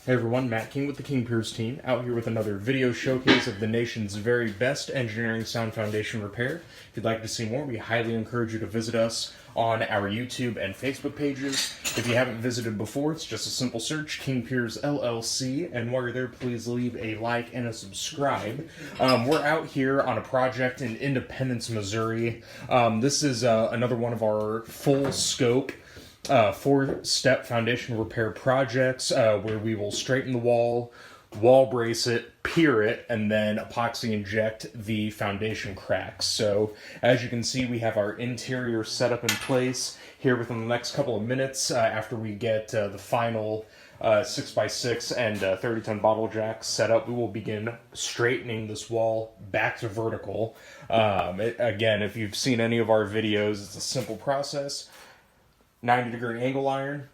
Hey everyone, Matt King with the King Piers team, out here with another video showcase of the nation's very best engineering sound foundation repair. If you'd like to see more, we highly encourage you to visit us on our YouTube and Facebook pages. If you haven't visited before, it's just a simple search, King Piers LLC, and while you're there, please leave a like and a subscribe. We're out here on a project in Independence, Missouri. This is another one of our full scope 4-step foundation repair projects where we will straighten the wall brace it, pier it, and then epoxy inject the foundation cracks. So as you can see, we have our interior set up in place here within the next couple of minutes after we get the final 6x6 and 30-ton bottle jacks set up. We will begin straightening this wall back to vertical. Again, if you've seen any of our videos, it's a simple process. 90-degree angle iron,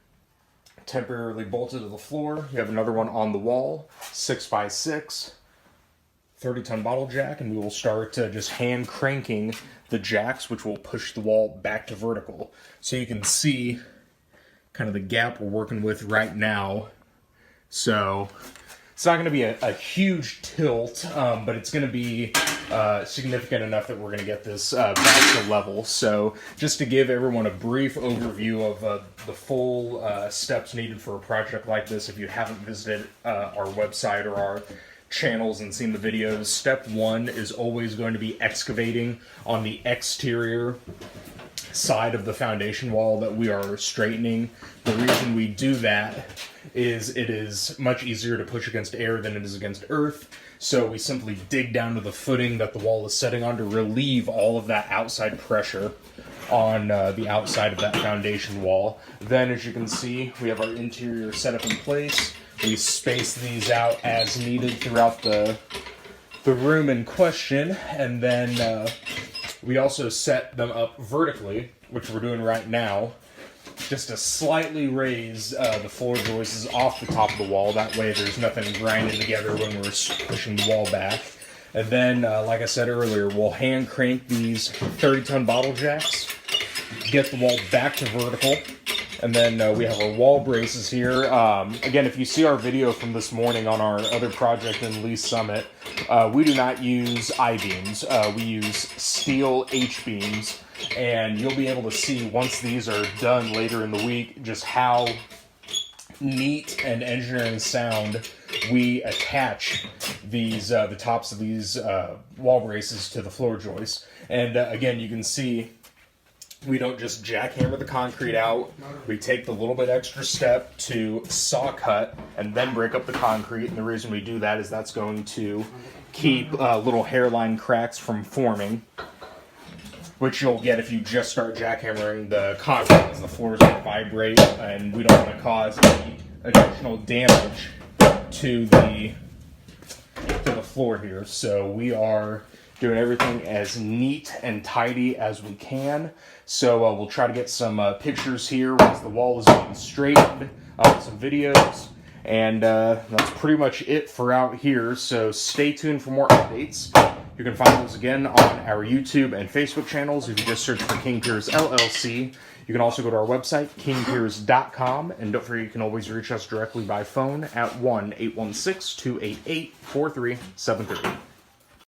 temporarily bolted to the floor. You have another one on the wall, 6x6, 30-ton bottle jack, and we will start just hand cranking the jacks, which will push the wall back to vertical. So you can see kind of the gap we're working with right now. So it's not going to be a huge tilt, but it's going to be significant enough that we're going to get this back to level. So just to give everyone a brief overview of the full steps needed for a project like this, if you haven't visited our website or our channels and seen the videos, step one is always going to be excavating on the exterior side of the foundation wall that we are straightening. The reason we do that is it is much easier to push against air than it is against earth. So we simply dig down to the footing that the wall is setting on to relieve all of that outside pressure on the outside of that foundation wall. Then, as you can see, we have our interior set up in place. We space these out as needed throughout the room in question, and then we also set them up vertically, which we're doing right now, just to slightly raise the floor joists off the top of the wall. That way there's nothing grinding together when we're pushing the wall back. And then, like I said earlier, we'll hand crank these 30-ton bottle jacks, get the wall back to vertical, and then we have our wall braces here. Again, if you see our video from this morning on our other project in Lee Summit, we do not use I-beams. We use steel H-beams, and you'll be able to see once these are done later in the week just how neat and engineering sound we attach these the tops of these wall braces to the floor joists. And again, you can see we don't just jackhammer the concrete out. We take the little bit extra step to saw cut and then break up the concrete. And the reason we do that is that's going to keep little hairline cracks from forming, which you'll get if you just start jackhammering the concrete, as the floors will vibrate, and we don't want to cause any additional damage to the floor here. So we are doing everything as neat and tidy as we can. So we'll try to get some pictures here once the wall is being straightened, some videos, and that's pretty much it for out here. So stay tuned for more updates. You can find those again on our YouTube and Facebook channels if you just search for King Piers LLC. You can also go to our website, kingpiers.com, and don't forget you can always reach us directly by phone at 1-816-288-4373.